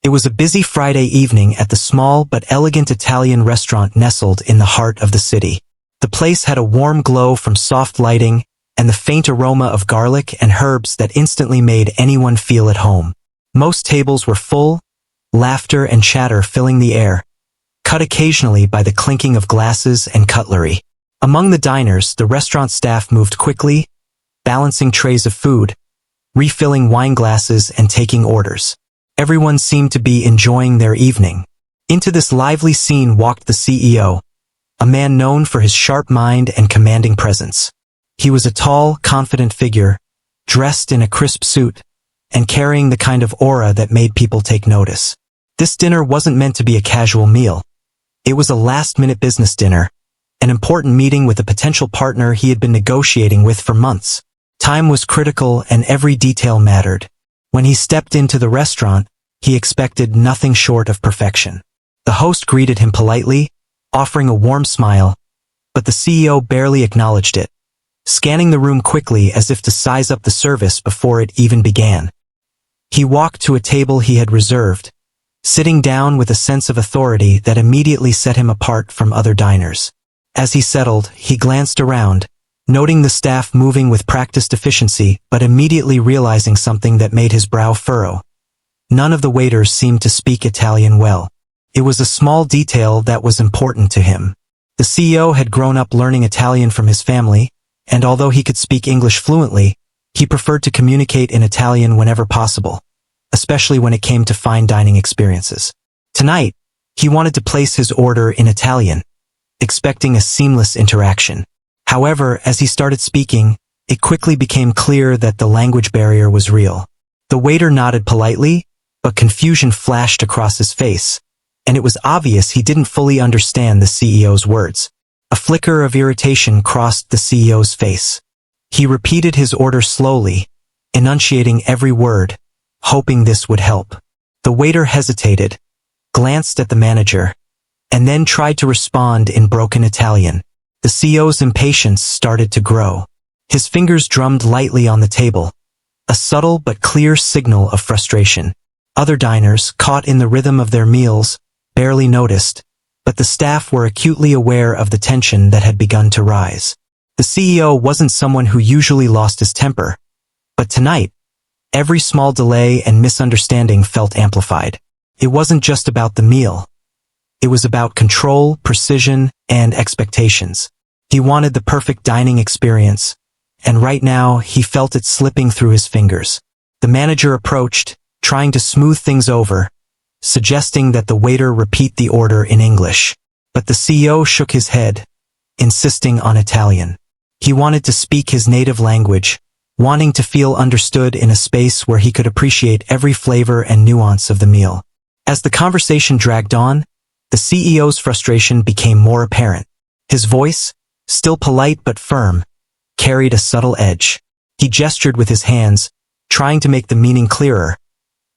It was a busy Friday evening at the small but elegant Italian restaurant nestled in the heart of the city. The place had a warm glow from soft lighting and the faint aroma of garlic and herbs that instantly made anyone feel at home. Most tables were full, laughter and chatter filling the air, cut occasionally by the clinking of glasses and cutlery. Among the diners, the restaurant staff moved quickly, balancing trays of food, refilling wine glasses and taking orders. Everyone seemed to be enjoying their evening. Into this lively scene walked the CEO, a man known for his sharp mind and commanding presence. He was a tall, confident figure, dressed in a crisp suit, and carrying the kind of aura that made people take notice. This dinner wasn't meant to be a casual meal. It was a last-minute business dinner, an important meeting with a potential partner he had been negotiating with for months. Time was critical and every detail mattered. When he stepped into the restaurant, he expected nothing short of perfection. The host greeted him politely, offering a warm smile, but the CEO barely acknowledged it, scanning the room quickly as if to size up the service before it even began. He walked to a table he had reserved, sitting down with a sense of authority that immediately set him apart from other diners. As he settled, he glanced around, noting the staff moving with practiced efficiency, but immediately realizing something that made his brow furrow. None of the waiters seemed to speak Italian well. It was a small detail that was important to him. The CEO had grown up learning Italian from his family, and although he could speak English fluently, he preferred to communicate in Italian whenever possible, especially when it came to fine dining experiences. Tonight, he wanted to place his order in Italian, expecting a seamless interaction. However, as he started speaking, it quickly became clear that the language barrier was real. The waiter nodded politely, but confusion flashed across his face, and it was obvious he didn't fully understand the CEO's words. A flicker of irritation crossed the CEO's face. He repeated his order slowly, enunciating every word, hoping this would help. The waiter hesitated, glanced at the manager, and then tried to respond in broken Italian. The CEO's impatience started to grow. His fingers drummed lightly on the table, a subtle but clear signal of frustration. Other diners, caught in the rhythm of their meals, barely noticed, but the staff were acutely aware of the tension that had begun to rise. The CEO wasn't someone who usually lost his temper, but tonight, every small delay and misunderstanding felt amplified. It wasn't just about the meal. It was about control, precision, and expectations. He wanted the perfect dining experience, and right now he felt it slipping through his fingers. The manager approached, trying to smooth things over, suggesting that the waiter repeat the order in English. But the CEO shook his head, insisting on Italian. He wanted to speak his native language, wanting to feel understood in a space where he could appreciate every flavor and nuance of the meal. As the conversation dragged on, the CEO's frustration became more apparent. His voice, still polite but firm, carried a subtle edge. He gestured with his hands, trying to make the meaning clearer,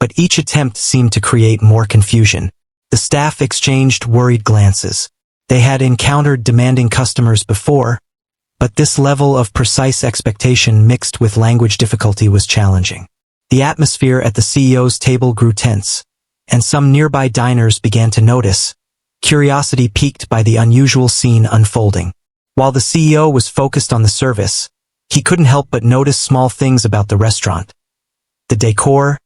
but each attempt seemed to create more confusion. The staff exchanged worried glances. They had encountered demanding customers before, but this level of precise expectation mixed with language difficulty was challenging. The atmosphere at the CEO's table grew tense, and some nearby diners began to notice, curiosity piqued by the unusual scene unfolding. While the CEO was focused on the service, he couldn't help but notice small things about the restaurant. The decor,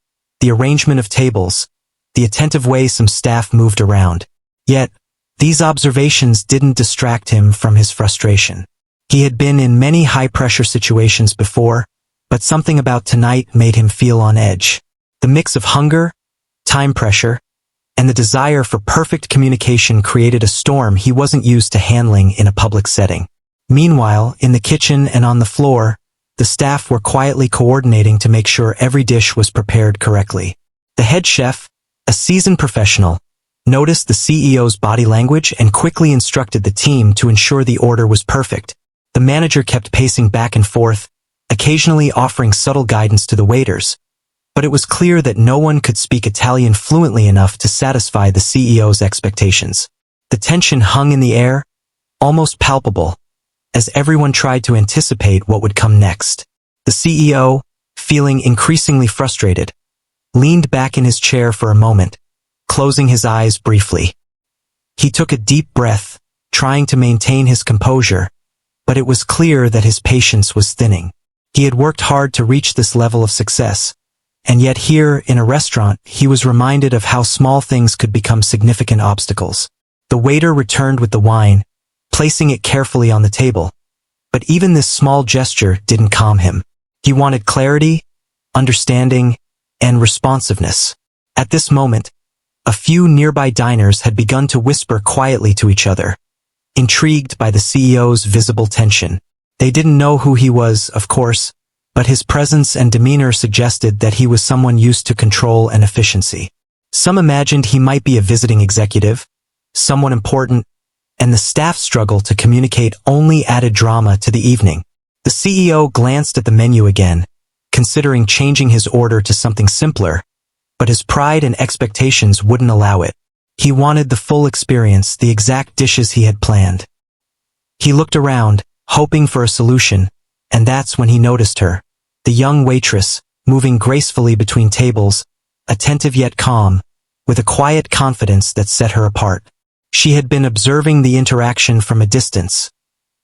the arrangement of tables, the attentive way some staff moved around. Yet, these observations didn't distract him from his frustration. He had been in many high-pressure situations before, but something about tonight made him feel on edge. The mix of hunger, time pressure, and the desire for perfect communication created a storm he wasn't used to handling in a public setting. Meanwhile, in the kitchen and on the floor, the staff were quietly coordinating to make sure every dish was prepared correctly. The head chef, a seasoned professional, noticed the CEO's body language and quickly instructed the team to ensure the order was perfect. The manager kept pacing back and forth, occasionally offering subtle guidance to the waiters, but it was clear that no one could speak Italian fluently enough to satisfy the CEO's expectations. The tension hung in the air, almost palpable, as everyone tried to anticipate what would come next. The CEO, feeling increasingly frustrated, leaned back in his chair for a moment, closing his eyes briefly. He took a deep breath, trying to maintain his composure, but it was clear that his patience was thinning. He had worked hard to reach this level of success, and yet here, in a restaurant, he was reminded of how small things could become significant obstacles. The waiter returned with the wine, placing it carefully on the table. But even this small gesture didn't calm him. He wanted clarity, understanding, and responsiveness. At this moment, a few nearby diners had begun to whisper quietly to each other, intrigued by the CEO's visible tension. They didn't know who he was, of course, but his presence and demeanor suggested that he was someone used to control and efficiency. Some imagined he might be a visiting executive, someone important, and the staff's struggle to communicate only added drama to the evening. The CEO glanced at the menu again, considering changing his order to something simpler, but his pride and expectations wouldn't allow it. He wanted the full experience, the exact dishes he had planned. He looked around, hoping for a solution, and that's when he noticed her, the young waitress, moving gracefully between tables, attentive yet calm, with a quiet confidence that set her apart. She had been observing the interaction from a distance,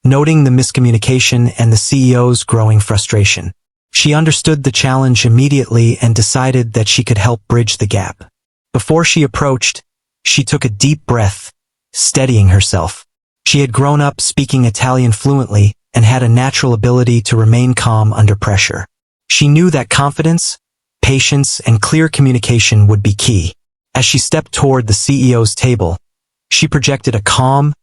noting the miscommunication and the CEO's growing frustration. She understood the challenge immediately and decided that she could help bridge the gap. Before she approached, she took a deep breath, steadying herself. She had grown up speaking Italian fluently and had a natural ability to remain calm under pressure. She knew that confidence, patience, and clear communication would be key. As she stepped toward the CEO's table, she projected a calm,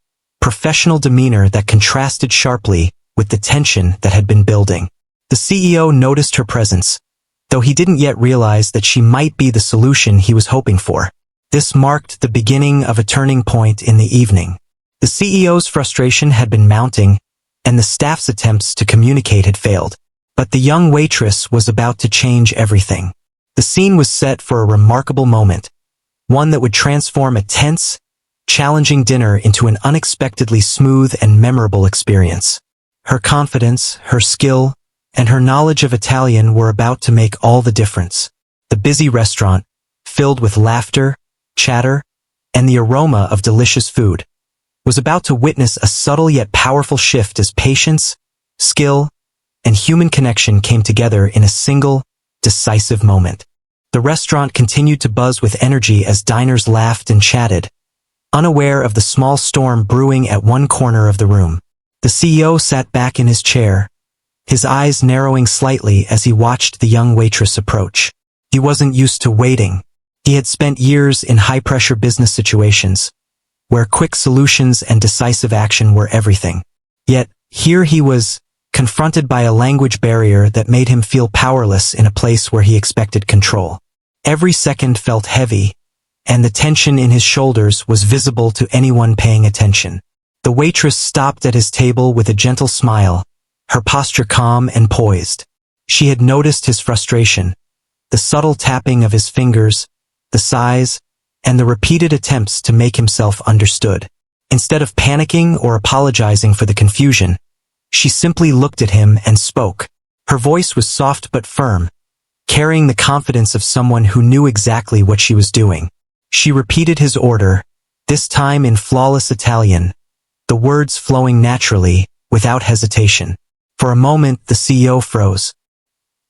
professional demeanor that contrasted sharply with the tension that had been building. The CEO noticed her presence, though he didn't yet realize that she might be the solution he was hoping for. This marked the beginning of a turning point in the evening. The CEO's frustration had been mounting, and the staff's attempts to communicate had failed. But the young waitress was about to change everything. The scene was set for a remarkable moment, one that would transform a tense, challenging dinner into an unexpectedly smooth and memorable experience. Her confidence, her skill, and her knowledge of Italian were about to make all the difference. The busy restaurant, filled with laughter, chatter, and the aroma of delicious food, was about to witness a subtle yet powerful shift as patience, skill, and human connection came together in a single, decisive moment. The restaurant continued to buzz with energy as diners laughed and chatted, unaware of the small storm brewing at one corner of the room. The CEO sat back in his chair, his eyes narrowing slightly as he watched the young waitress approach. He wasn't used to waiting. He had spent years in high-pressure business situations, where quick solutions and decisive action were everything. Yet, here he was, confronted by a language barrier that made him feel powerless in a place where he expected control. Every second felt heavy, and the tension in his shoulders was visible to anyone paying attention. The waitress stopped at his table with a gentle smile, her posture calm and poised. She had noticed his frustration, the subtle tapping of his fingers, the sighs, and the repeated attempts to make himself understood. Instead of panicking or apologizing for the confusion, she simply looked at him and spoke. Her voice was soft but firm, carrying the confidence of someone who knew exactly what she was doing. She repeated his order, this time in flawless Italian, the words flowing naturally, without hesitation. For a moment, the CEO froze.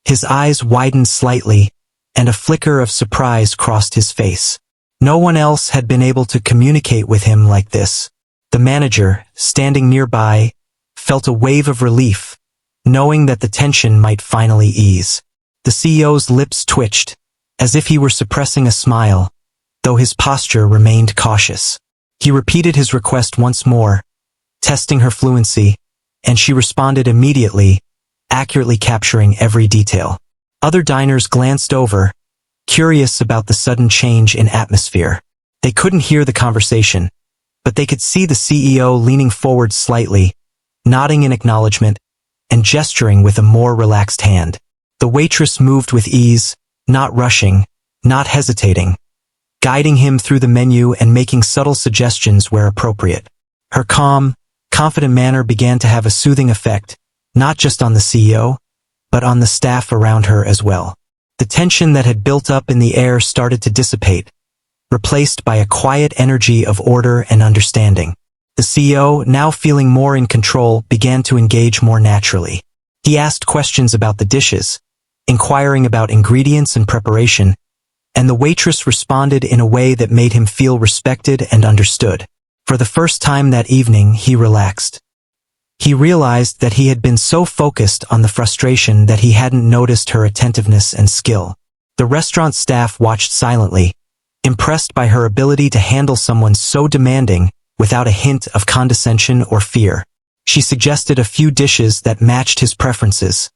His eyes widened slightly, and a flicker of surprise crossed his face. No one else had been able to communicate with him like this. The manager, standing nearby, felt a wave of relief, knowing that the tension might finally ease. The CEO's lips twitched, as if he were suppressing a smile, though his posture remained cautious. He repeated his request once more, testing her fluency, and she responded immediately, accurately capturing every detail. Other diners glanced over, curious about the sudden change in atmosphere. They couldn't hear the conversation, but they could see the CEO leaning forward slightly, nodding in acknowledgement, and gesturing with a more relaxed hand. The waitress moved with ease, not rushing, not hesitating, guiding him through the menu and making subtle suggestions where appropriate. Her calm, confident manner began to have a soothing effect, not just on the CEO, but on the staff around her as well. The tension that had built up in the air started to dissipate, replaced by a quiet energy of order and understanding. The CEO, now feeling more in control, began to engage more naturally. He asked questions about the dishes, inquiring about ingredients and preparation, and the waitress responded in a way that made him feel respected and understood. For the first time that evening, he relaxed. He realized that he had been so focused on the frustration that he hadn't noticed her attentiveness and skill. The restaurant staff watched silently, impressed by her ability to handle someone so demanding without a hint of condescension or fear. She suggested a few dishes that matched his preferences,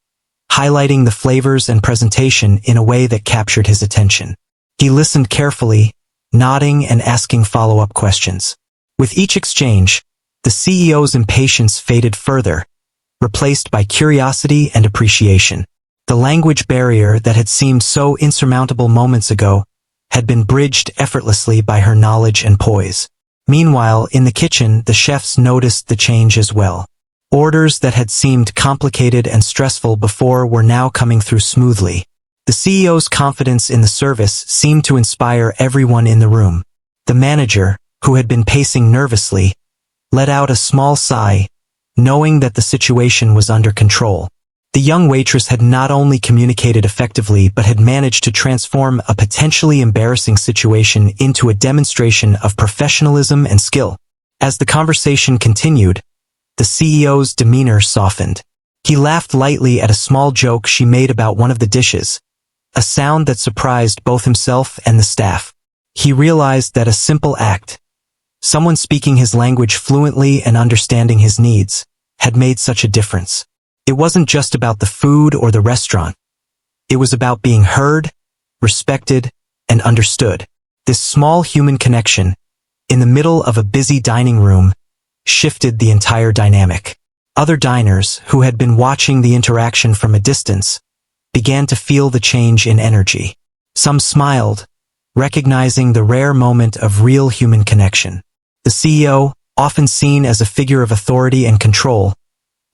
highlighting the flavors and presentation in a way that captured his attention. He listened carefully, nodding and asking follow-up questions. With each exchange, the CEO's impatience faded further, replaced by curiosity and appreciation. The language barrier that had seemed so insurmountable moments ago had been bridged effortlessly by her knowledge and poise. Meanwhile, in the kitchen, the chefs noticed the change as well. Orders that had seemed complicated and stressful before were now coming through smoothly. The CEO's confidence in the service seemed to inspire everyone in the room. The manager, who had been pacing nervously, let out a small sigh, knowing that the situation was under control. The young waitress had not only communicated effectively but had managed to transform a potentially embarrassing situation into a demonstration of professionalism and skill. As the conversation continued, the CEO's demeanor softened. He laughed lightly at a small joke she made about one of the dishes, a sound that surprised both himself and the staff. He realized that a simple act, someone speaking his language fluently and understanding his needs, had made such a difference. It wasn't just about the food or the restaurant. It was about being heard, respected, and understood. This small human connection, in the middle of a busy dining room, shifted the entire dynamic. Other diners, who had been watching the interaction from a distance, began to feel the change in energy. Some smiled, recognizing the rare moment of real human connection. The CEO, often seen as a figure of authority and control,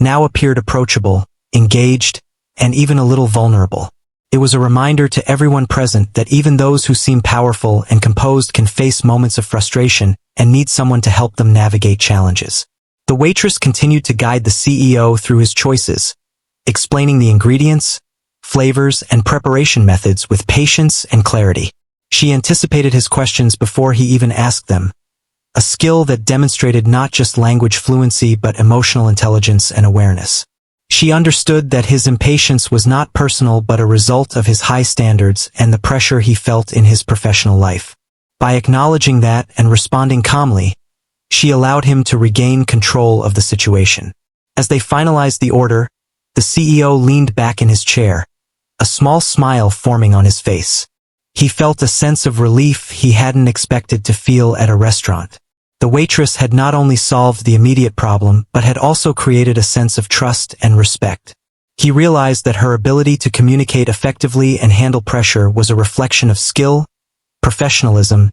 now appeared approachable, engaged, and even a little vulnerable. It was a reminder to everyone present that even those who seem powerful and composed can face moments of frustration and need someone to help them navigate challenges. The waitress continued to guide the CEO through his choices, explaining the ingredients, flavors, and preparation methods with patience and clarity. She anticipated his questions before he even asked them, a skill that demonstrated not just language fluency but emotional intelligence and awareness. She understood that his impatience was not personal but a result of his high standards and the pressure he felt in his professional life. By acknowledging that and responding calmly, she allowed him to regain control of the situation. As they finalized the order, the CEO leaned back in his chair, a small smile forming on his face. He felt a sense of relief he hadn't expected to feel at a restaurant. The waitress had not only solved the immediate problem but had also created a sense of trust and respect. He realized that her ability to communicate effectively and handle pressure was a reflection of skill, professionalism,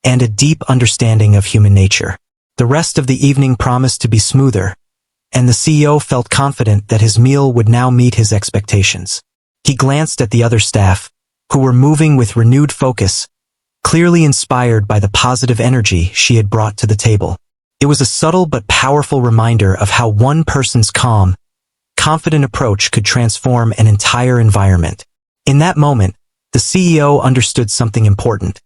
and a deep understanding of human nature. The rest of the evening promised to be smoother, and the CEO felt confident that his meal would now meet his expectations. He glanced at the other staff, who were moving with renewed focus, clearly inspired by the positive energy she had brought to the table. It was a subtle but powerful reminder of how one person's calm, confident approach could transform an entire environment. In that moment, the CEO understood something important.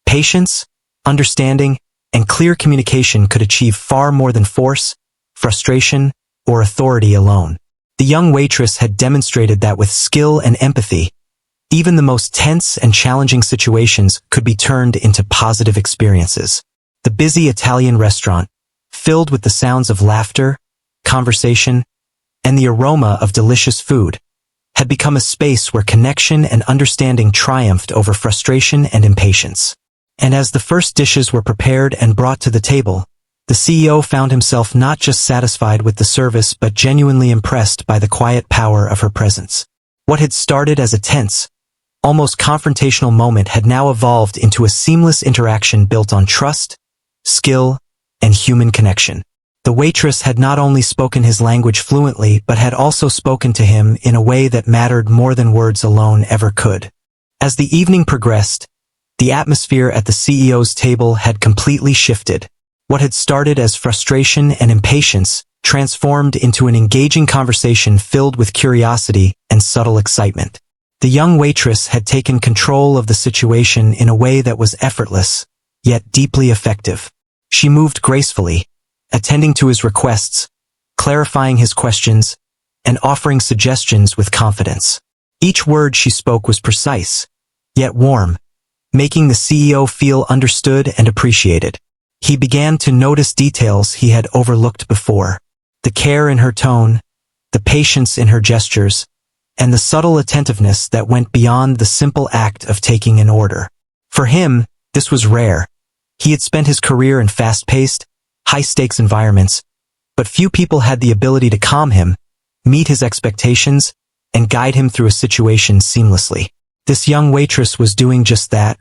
Patience, understanding, and clear communication could achieve far more than force, frustration, or authority alone. The young waitress had demonstrated that with skill and empathy, even the most tense and challenging situations could be turned into positive experiences. The busy Italian restaurant, filled with the sounds of laughter, conversation, and the aroma of delicious food, had become a space where connection and understanding triumphed over frustration and impatience. And as the first dishes were prepared and brought to the table, the CEO found himself not just satisfied with the service but genuinely impressed by the quiet power of her presence. What had started as a tense, almost confrontational moment had now evolved into a seamless interaction built on trust, skill, and human connection. The waitress had not only spoken his language fluently but had also spoken to him in a way that mattered more than words alone ever could. As the evening progressed, The atmosphere at the CEO's table had completely shifted. What had started as frustration and impatience transformed into an engaging conversation filled with curiosity and subtle excitement. The young waitress had taken control of the situation in a way that was effortless, yet deeply effective. She moved gracefully, attending to his requests, clarifying his questions, and offering suggestions with confidence. Each word she spoke was precise, yet warm, making the CEO feel understood and appreciated. He began to notice details he had overlooked before. The care in her tone, the patience in her gestures, and the subtle attentiveness that went beyond the simple act of taking an order. For him, this was rare. He had spent his career in fast-paced, high-stakes environments, but few people had the ability to calm him, meet his expectations, and guide him through a situation seamlessly. This young waitress was doing just that,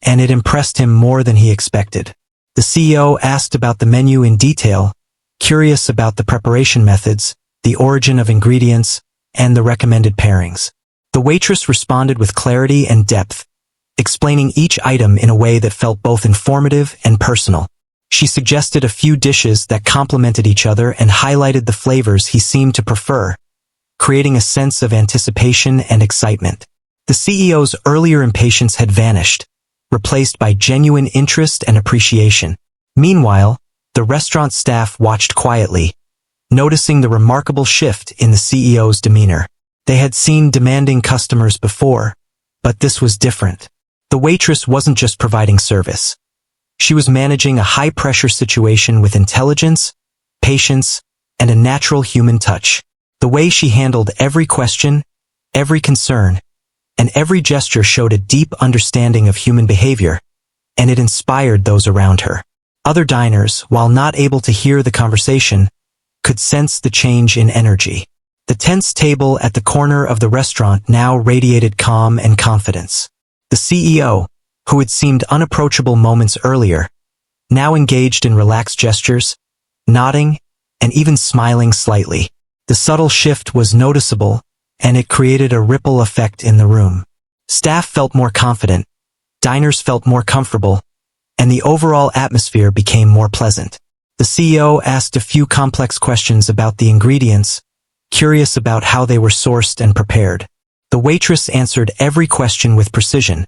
and it impressed him more than he expected. The CEO asked about the menu in detail, curious about the preparation methods, the origin of ingredients, and the recommended pairings. The waitress responded with clarity and depth, explaining each item in a way that felt both informative and personal. She suggested a few dishes that complemented each other and highlighted the flavors he seemed to prefer, creating a sense of anticipation and excitement. The CEO's earlier impatience had vanished, replaced by genuine interest and appreciation. Meanwhile, the restaurant staff watched quietly, noticing the remarkable shift in the CEO's demeanor. They had seen demanding customers before, but this was different. The waitress wasn't just providing service. She was managing a high-pressure situation with intelligence, patience, and a natural human touch. The way she handled every question, every concern, and every gesture showed a deep understanding of human behavior, and it inspired those around her. Other diners, while not able to hear the conversation, could sense the change in energy. The tense table at the corner of the restaurant now radiated calm and confidence. The CEO, who had seemed unapproachable moments earlier, now engaged in relaxed gestures, nodding, and even smiling slightly. The subtle shift was noticeable, and it created a ripple effect in the room. Staff felt more confident, diners felt more comfortable, and the overall atmosphere became more pleasant. The CEO asked a few complex questions about the ingredients, curious about how they were sourced and prepared. The waitress answered every question with precision,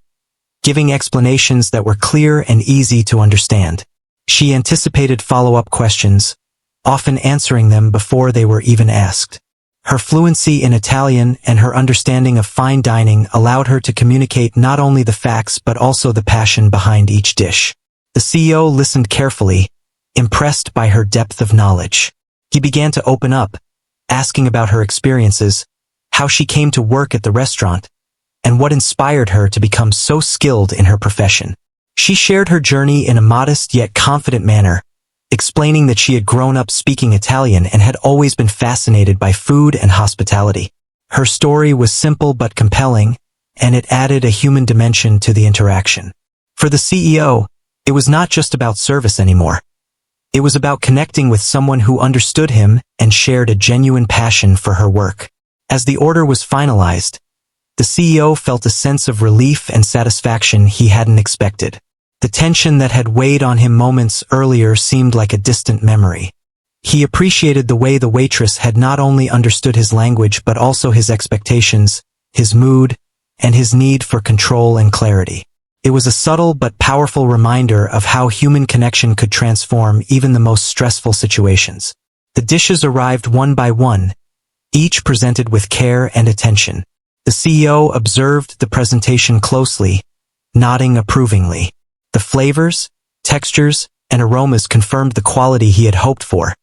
giving explanations that were clear and easy to understand. She anticipated follow-up questions, often answering them before they were even asked. Her fluency in Italian and her understanding of fine dining allowed her to communicate not only the facts but also the passion behind each dish. The CEO listened carefully, impressed by her depth of knowledge. He began to open up, asking about her experiences, how she came to work at the restaurant, and what inspired her to become so skilled in her profession. She shared her journey in a modest yet confident manner, explaining that she had grown up speaking Italian and had always been fascinated by food and hospitality. Her story was simple but compelling, and it added a human dimension to the interaction. For the CEO, it was not just about service anymore. It was about connecting with someone who understood him and shared a genuine passion for her work. As the order was finalized, the CEO felt a sense of relief and satisfaction he hadn't expected. The tension that had weighed on him moments earlier seemed like a distant memory. He appreciated the way the waitress had not only understood his language but also his expectations, his mood, and his need for control and clarity. It was a subtle but powerful reminder of how human connection could transform even the most stressful situations. The dishes arrived one by one, each presented with care and attention. The CEO observed the presentation closely, nodding approvingly. The flavors, textures, and aromas confirmed the quality he had hoped for,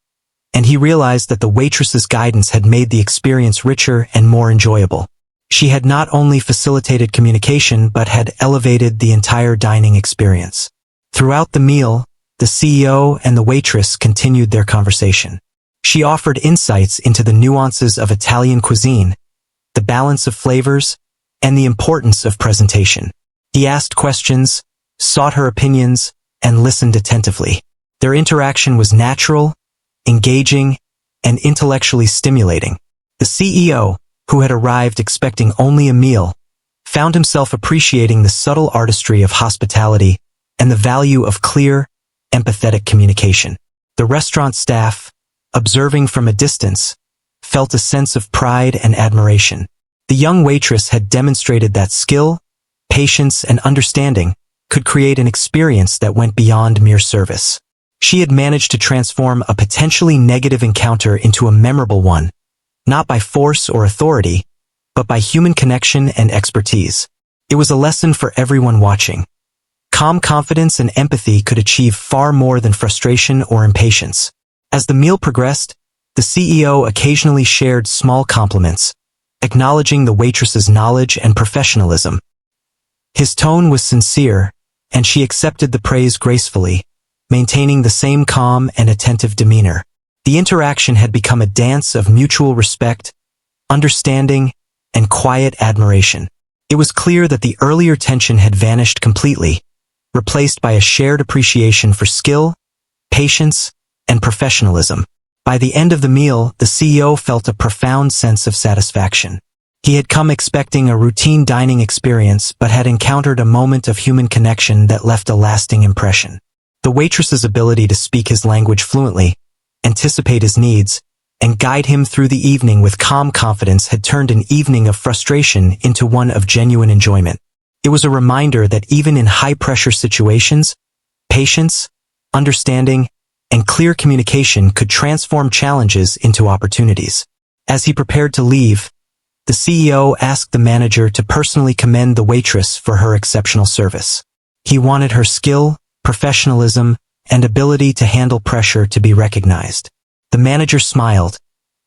and he realized that the waitress's guidance had made the experience richer and more enjoyable. She had not only facilitated communication but had elevated the entire dining experience. Throughout the meal, the CEO and the waitress continued their conversation. She offered insights into the nuances of Italian cuisine, the balance of flavors, and the importance of presentation. He asked questions, sought her opinions, and listened attentively. Their interaction was natural, engaging, and intellectually stimulating. The CEO, who had arrived expecting only a meal, found himself appreciating the subtle artistry of hospitality and the value of clear, empathetic communication. The restaurant staff, observing from a distance, felt a sense of pride and admiration. The young waitress had demonstrated that skill, patience, and understanding could create an experience that went beyond mere service. She had managed to transform a potentially negative encounter into a memorable one, not by force or authority, but by human connection and expertise. It was a lesson for everyone watching. Calm confidence and empathy could achieve far more than frustration or impatience. As the meal progressed, the CEO occasionally shared small compliments, acknowledging the waitress's knowledge and professionalism. His tone was sincere, and she accepted the praise gracefully, maintaining the same calm and attentive demeanor. The interaction had become a dance of mutual respect, understanding, and quiet admiration. It was clear that the earlier tension had vanished completely, replaced by a shared appreciation for skill, patience, and professionalism. By the end of the meal, the CEO felt a profound sense of satisfaction. He had come expecting a routine dining experience but had encountered a moment of human connection that left a lasting impression. The waitress's ability to speak his language fluently, anticipate his needs, and guide him through the evening with calm confidence had turned an evening of frustration into one of genuine enjoyment. It was a reminder that even in high-pressure situations, patience, understanding, and clear communication could transform challenges into opportunities. As he prepared to leave, the CEO asked the manager to personally commend the waitress for her exceptional service. He wanted her skill, professionalism, and ability to handle pressure to be recognized. The manager smiled,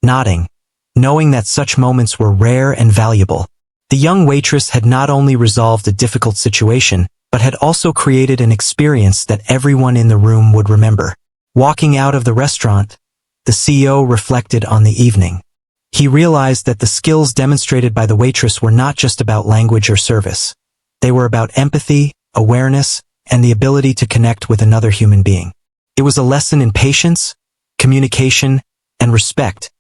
nodding, knowing that such moments were rare and valuable. The young waitress had not only resolved a difficult situation, but had also created an experience that everyone in the room would remember. Walking out of the restaurant, the CEO reflected on the evening. He realized that the skills demonstrated by the waitress were not just about language or service. They were about empathy, awareness, and the ability to connect with another human being. It was a lesson in patience, communication, and respect,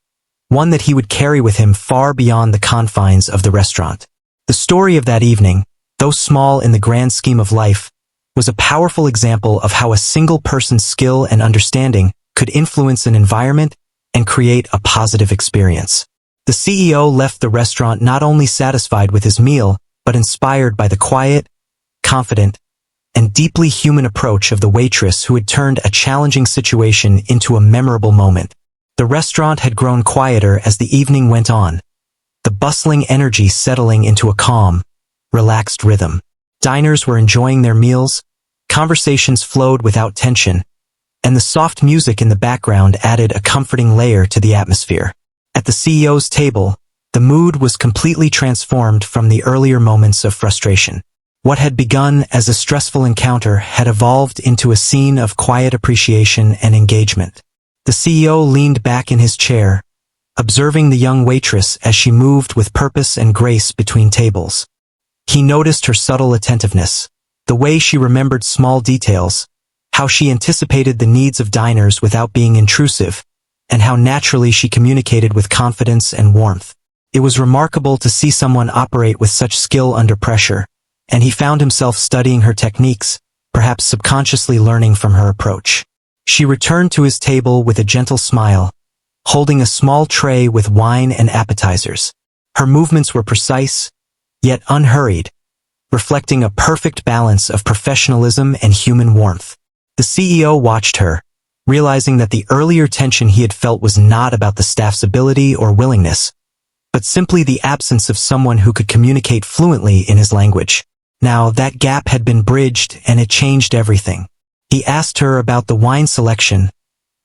one that he would carry with him far beyond the confines of the restaurant. The story of that evening, though small in the grand scheme of life, was a powerful example of how a single person's skill and understanding could influence an environment and create a positive experience. The CEO left the restaurant not only satisfied with his meal, but inspired by the quiet, confident, and deeply human approach of the waitress who had turned a challenging situation into a memorable moment. The restaurant had grown quieter as the evening went on, the bustling energy settling into a calm, relaxed rhythm. Diners were enjoying their meals, conversations flowed without tension, and the soft music in the background added a comforting layer to the atmosphere. At the CEO's table, the mood was completely transformed from the earlier moments of frustration. What had begun as a stressful encounter had evolved into a scene of quiet appreciation and engagement. The CEO leaned back in his chair, observing the young waitress as she moved with purpose and grace between tables. He noticed her subtle attentiveness, the way she remembered small details, how she anticipated the needs of diners without being intrusive, and how naturally she communicated with confidence and warmth. It was remarkable to see someone operate with such skill under pressure, and he found himself studying her techniques, perhaps subconsciously learning from her approach. She returned to his table with a gentle smile, holding a small tray with wine and appetizers. Her movements were precise, yet unhurried, reflecting a perfect balance of professionalism and human warmth. The CEO watched her, realizing that the earlier tension he had felt was not about the staff's ability or willingness, but simply the absence of someone who could communicate fluently in his language. Now that gap had been bridged and it changed everything. He asked her about the wine selection,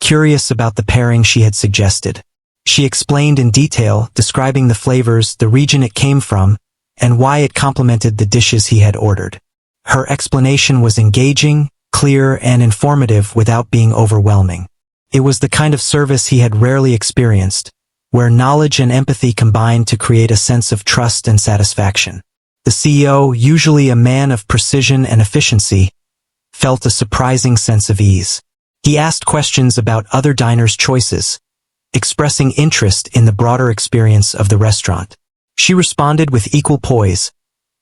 curious about the pairing she had suggested. She explained in detail, describing the flavors, the region it came from, and why it complemented the dishes he had ordered. Her explanation was engaging, clear, and informative without being overwhelming. It was the kind of service he had rarely experienced, where knowledge and empathy combined to create a sense of trust and satisfaction. The CEO, usually a man of precision and efficiency, felt a surprising sense of ease. He asked questions about other diners' choices, expressing interest in the broader experience of the restaurant. She responded with equal poise,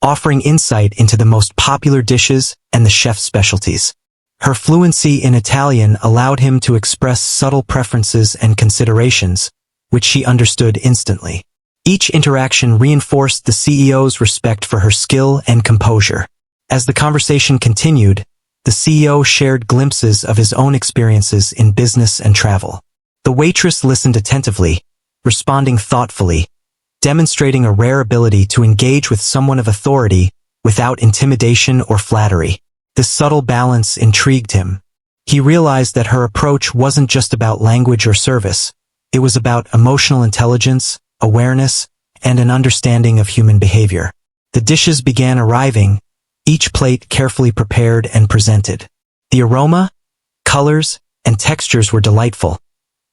offering insight into the most popular dishes and the chef's specialties. Her fluency in Italian allowed him to express subtle preferences and considerations, which she understood instantly. Each interaction reinforced the CEO's respect for her skill and composure. As the conversation continued, the CEO shared glimpses of his own experiences in business and travel. The waitress listened attentively, responding thoughtfully, demonstrating a rare ability to engage with someone of authority without intimidation or flattery. This subtle balance intrigued him. He realized that her approach wasn't just about language or service. It was about emotional intelligence, awareness, and an understanding of human behavior. The dishes began arriving, each plate carefully prepared and presented. The aroma, colors, and textures were delightful,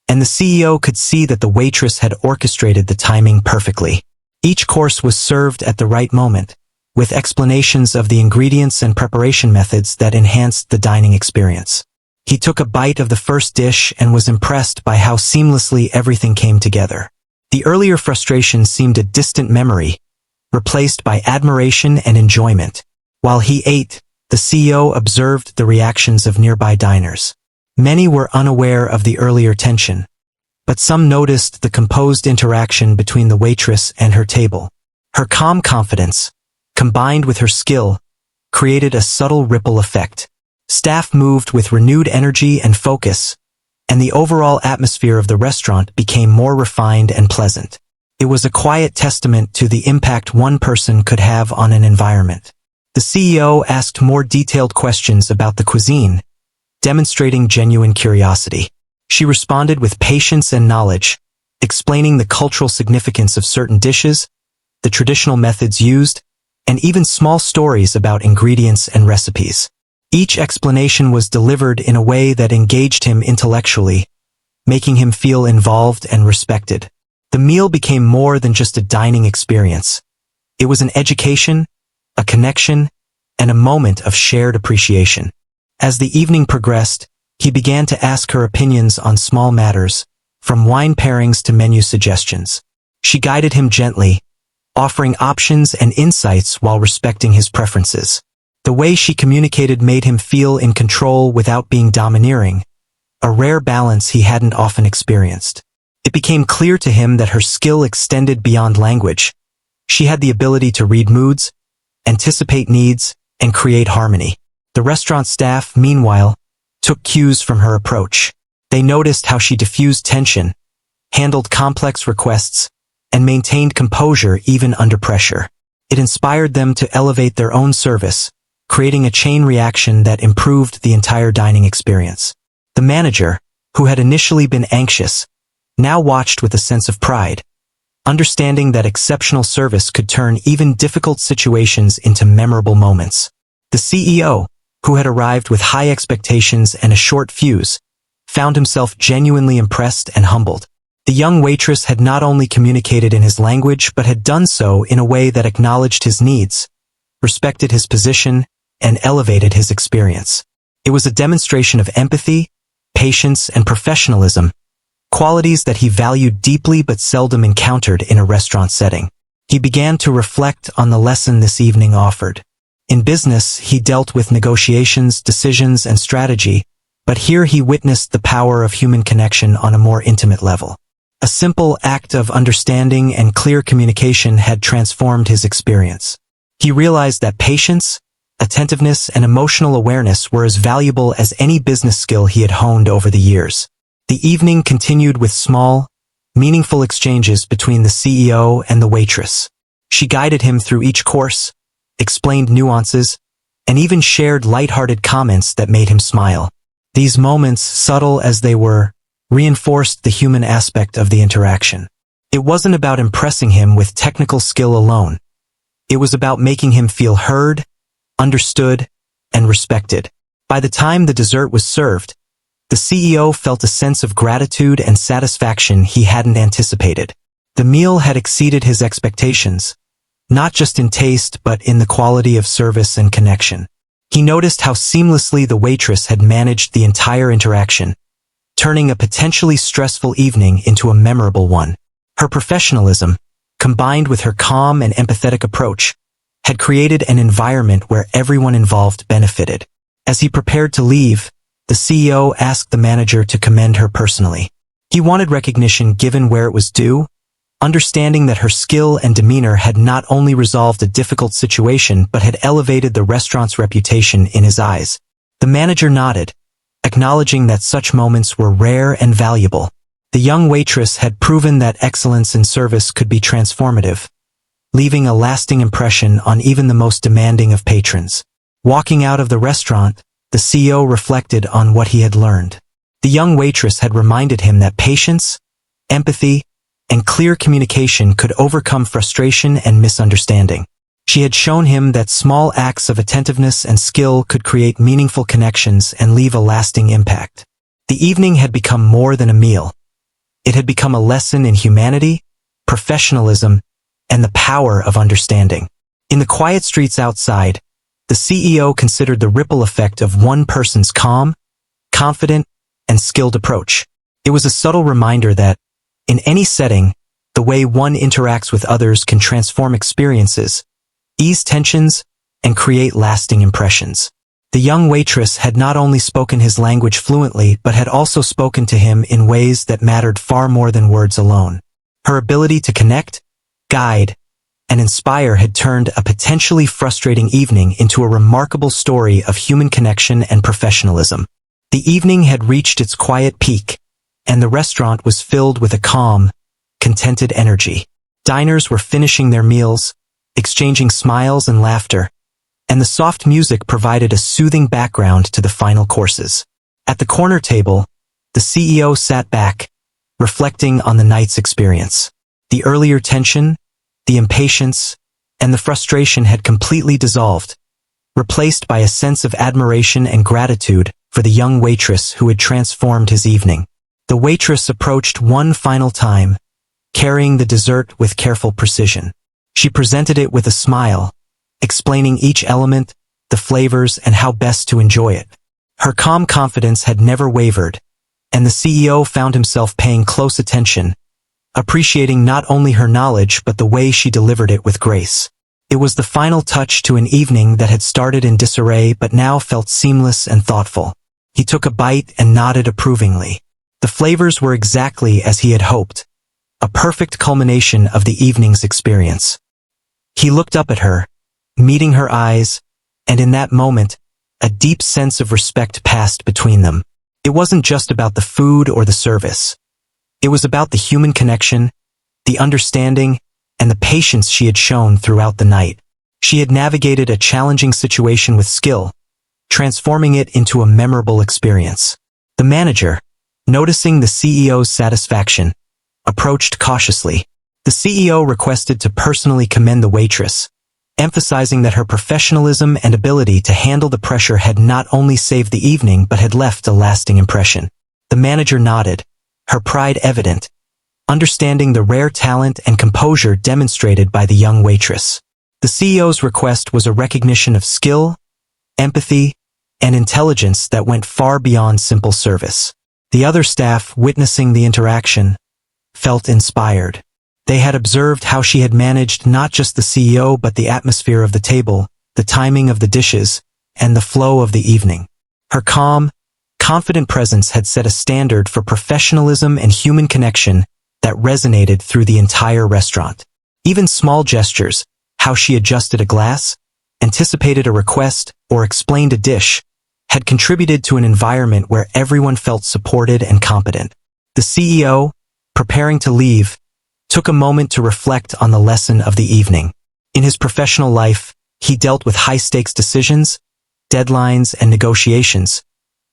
and the CEO could see that the waitress had orchestrated the timing perfectly. Each course was served at the right moment, with explanations of the ingredients and preparation methods that enhanced the dining experience. He took a bite of the first dish and was impressed by how seamlessly everything came together. The earlier frustration seemed a distant memory, replaced by admiration and enjoyment. While he ate, the CEO observed the reactions of nearby diners. Many were unaware of the earlier tension, but some noticed the composed interaction between the waitress and her table. Her calm confidence, combined with her skill, created a subtle ripple effect. Staff moved with renewed energy and focus, and the overall atmosphere of the restaurant became more refined and pleasant. It was a quiet testament to the impact one person could have on an environment. The CEO asked more detailed questions about the cuisine, demonstrating genuine curiosity. She responded with patience and knowledge, explaining the cultural significance of certain dishes, the traditional methods used, and even small stories about ingredients and recipes. Each explanation was delivered in a way that engaged him intellectually, making him feel involved and respected. The meal became more than just a dining experience. It was an education, a connection, and a moment of shared appreciation. As the evening progressed, he began to ask her opinions on small matters, from wine pairings to menu suggestions. She guided him gently, offering options and insights while respecting his preferences. The way she communicated made him feel in control without being domineering, a rare balance he hadn't often experienced. It became clear to him that her skill extended beyond language. She had the ability to read moods, anticipate needs, and create harmony. The restaurant staff, meanwhile, took cues from her approach. They noticed how she diffused tension, handled complex requests, and maintained composure even under pressure. It inspired them to elevate their own service, creating a chain reaction that improved the entire dining experience. The manager, who had initially been anxious, now watched with a sense of pride, understanding that exceptional service could turn even difficult situations into memorable moments. The CEO, who had arrived with high expectations and a short fuse, found himself genuinely impressed and humbled. The young waitress had not only communicated in his language but had done so in a way that acknowledged his needs, respected his position, and elevated his experience. It was a demonstration of empathy, patience, and professionalism, qualities that he valued deeply but seldom encountered in a restaurant setting. He began to reflect on the lesson this evening offered. In business, he dealt with negotiations, decisions, and strategy, but here he witnessed the power of human connection on a more intimate level. A simple act of understanding and clear communication had transformed his experience. He realized that patience, attentiveness, and emotional awareness were as valuable as any business skill he had honed over the years. The evening continued with small, meaningful exchanges between the CEO and the waitress. She guided him through each course, explained nuances, and even shared lighthearted comments that made him smile. These moments, subtle as they were, reinforced the human aspect of the interaction. It wasn't about impressing him with technical skill alone. It was about making him feel heard, understood, and respected. By the time the dessert was served, the CEO felt a sense of gratitude and satisfaction he hadn't anticipated. The meal had exceeded his expectations, not just in taste but in the quality of service and connection. He noticed how seamlessly the waitress had managed the entire interaction, turning a potentially stressful evening into a memorable one. Her professionalism, combined with her calm and empathetic approach, had created an environment where everyone involved benefited. As he prepared to leave, the CEO asked the manager to commend her personally. He wanted recognition given where it was due, understanding that her skill and demeanor had not only resolved a difficult situation but had elevated the restaurant's reputation in his eyes. The manager nodded, acknowledging that such moments were rare and valuable. The young waitress had proven that excellence in service could be transformative, leaving a lasting impression on even the most demanding of patrons. Walking out of the restaurant, the CEO reflected on what he had learned. The young waitress had reminded him that patience, empathy, and clear communication could overcome frustration and misunderstanding. She had shown him that small acts of attentiveness and skill could create meaningful connections and leave a lasting impact. The evening had become more than a meal. It had become a lesson in humanity, professionalism, and the power of understanding. In the quiet streets outside, the CEO considered the ripple effect of one person's calm, confident, and skilled approach. It was a subtle reminder that, in any setting, the way one interacts with others can transform experiences, ease tensions, and create lasting impressions. The young waitress had not only spoken his language fluently but had also spoken to him in ways that mattered far more than words alone. Her ability to connect, guide, and inspire had turned a potentially frustrating evening into a remarkable story of human connection and professionalism. The evening had reached its quiet peak, and the restaurant was filled with a calm, contented energy. Diners were finishing their meals, exchanging smiles and laughter, and the soft music provided a soothing background to the final courses. At the corner table, the CEO sat back, reflecting on the night's experience. The earlier tension, the impatience, and the frustration had completely dissolved, replaced by a sense of admiration and gratitude for the young waitress who had transformed his evening. The waitress approached one final time, carrying the dessert with careful precision. She presented it with a smile, explaining each element, the flavors, and how best to enjoy it. Her calm confidence had never wavered, and the CEO found himself paying close attention, appreciating not only her knowledge but the way she delivered it with grace. It was the final touch to an evening that had started in disarray but now felt seamless and thoughtful. He took a bite and nodded approvingly. The flavors were exactly as he had hoped, a perfect culmination of the evening's experience. He looked up at her, meeting her eyes, and in that moment, a deep sense of respect passed between them. It wasn't just about the food or the service. It was about the human connection, the understanding, and the patience she had shown throughout the night. She had navigated a challenging situation with skill, transforming it into a memorable experience. The manager, noticing the CEO's satisfaction, approached cautiously. The CEO requested to personally commend the waitress, emphasizing that her professionalism and ability to handle the pressure had not only saved the evening but had left a lasting impression. The manager nodded, her pride evident, understanding the rare talent and composure demonstrated by the young waitress. The CEO's request was a recognition of skill, empathy, and intelligence that went far beyond simple service. The other staff, witnessing the interaction, felt inspired. They had observed how she had managed not just the CEO but the atmosphere of the table, the timing of the dishes, and the flow of the evening. Her calm, confident presence had set a standard for professionalism and human connection that resonated through the entire restaurant. Even small gestures, how she adjusted a glass, anticipated a request, or explained a dish, had contributed to an environment where everyone felt supported and competent. The CEO, preparing to leave, took a moment to reflect on the lesson of the evening. In his professional life, he dealt with high-stakes decisions, deadlines, and negotiations.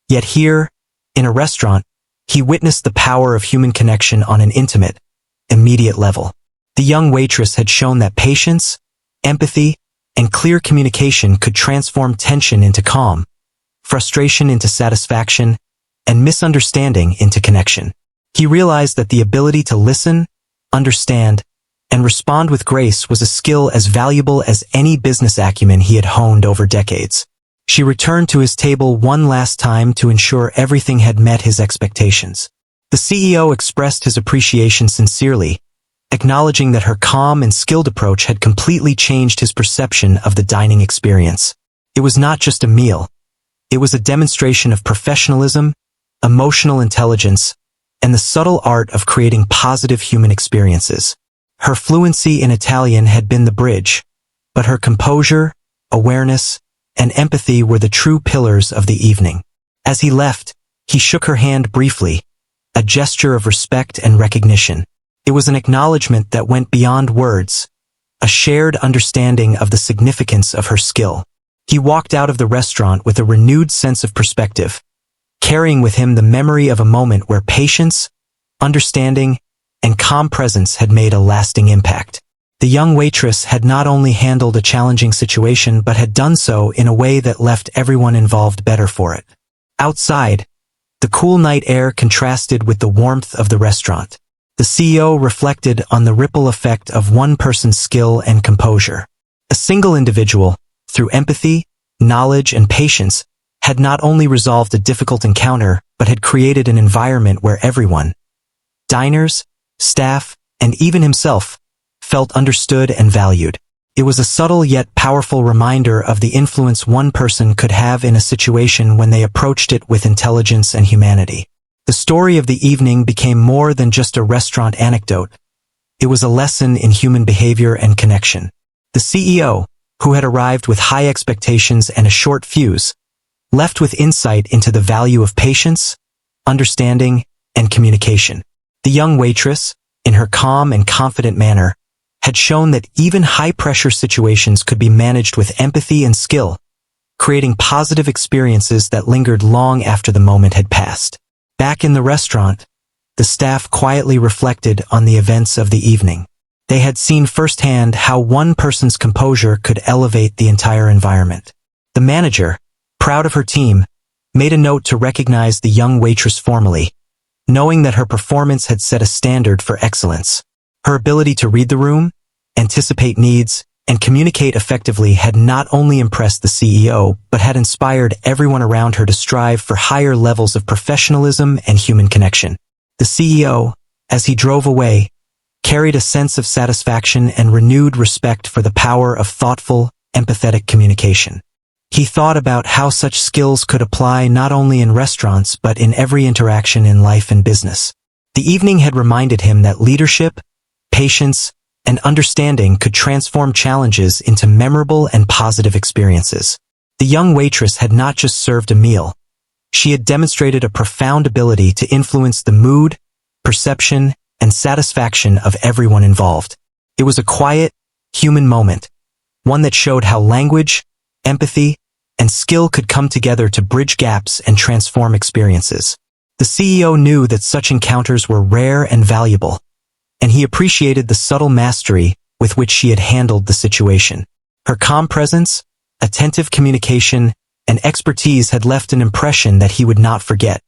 Yet here, in a restaurant, he witnessed the power of human connection on an intimate, immediate level. The young waitress had shown that patience, empathy, and clear communication could transform tension into calm, frustration into satisfaction, and misunderstanding into connection. He realized that the ability to listen, understand, and respond with grace was a skill as valuable as any business acumen he had honed over decades. She returned to his table one last time to ensure everything had met his expectations. The CEO expressed his appreciation sincerely, acknowledging that her calm and skilled approach had completely changed his perception of the dining experience. It was not just a meal. It was a demonstration of professionalism, emotional intelligence, and the subtle art of creating positive human experiences. Her fluency in Italian had been the bridge, but her composure, awareness, and empathy were the true pillars of the evening. As he left, he shook her hand briefly, a gesture of respect and recognition. It was an acknowledgement that went beyond words, a shared understanding of the significance of her skill. He walked out of the restaurant with a renewed sense of perspective, carrying with him the memory of a moment where patience, understanding, and calm presence had made a lasting impact. The young waitress had not only handled a challenging situation but had done so in a way that left everyone involved better for it. Outside, the cool night air contrasted with the warmth of the restaurant. The CEO reflected on the ripple effect of one person's skill and composure. A single individual, through empathy, knowledge, and patience, had not only resolved a difficult encounter but had created an environment where everyone, diners, staff, and even himself, felt understood and valued. It was a subtle yet powerful reminder of the influence one person could have in a situation when they approached it with intelligence and humanity. The story of the evening became more than just a restaurant anecdote. It was a lesson in human behavior and connection. The CEO, who had arrived with high expectations and a short fuse, left with insight into the value of patience, understanding, and communication. The young waitress, in her calm and confident manner, had shown that even high-pressure situations could be managed with empathy and skill, creating positive experiences that lingered long after the moment had passed. Back in the restaurant, the staff quietly reflected on the events of the evening. They had seen firsthand how one person's composure could elevate the entire environment. The manager, proud of her team, made a note to recognize the young waitress formally, knowing that her performance had set a standard for excellence. Her ability to read the room, anticipate needs, and communicate effectively had not only impressed the CEO but had inspired everyone around her to strive for higher levels of professionalism and human connection. The CEO, as he drove away, carried a sense of satisfaction and renewed respect for the power of thoughtful, empathetic communication. He thought about how such skills could apply not only in restaurants but in every interaction in life and business. The evening had reminded him that leadership, patience, and understanding could transform challenges into memorable and positive experiences. The young waitress had not just served a meal. She had demonstrated a profound ability to influence the mood, perception, and satisfaction of everyone involved. It was a quiet, human moment, one that showed how language, empathy, and skill could come together to bridge gaps and transform experiences. The CEO knew that such encounters were rare and valuable, and he appreciated the subtle mastery with which she had handled the situation. Her calm presence, attentive communication, and expertise had left an impression that he would not forget,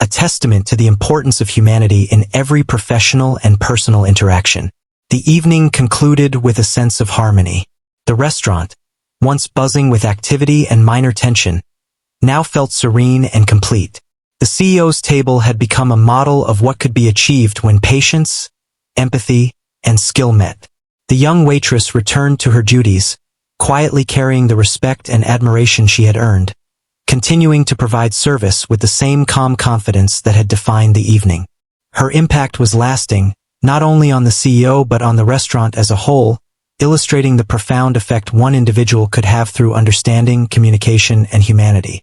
a testament to the importance of humanity in every professional and personal interaction. The evening concluded with a sense of harmony. The restaurant, once buzzing with activity and minor tension, now felt serene and complete. The CEO's table had become a model of what could be achieved when patience, empathy, and skill met. The young waitress returned to her duties, quietly carrying the respect and admiration she had earned, continuing to provide service with the same calm confidence that had defined the evening. Her impact was lasting, not only on the CEO but on the restaurant as a whole, illustrating the profound effect one individual could have through understanding, communication, and humanity.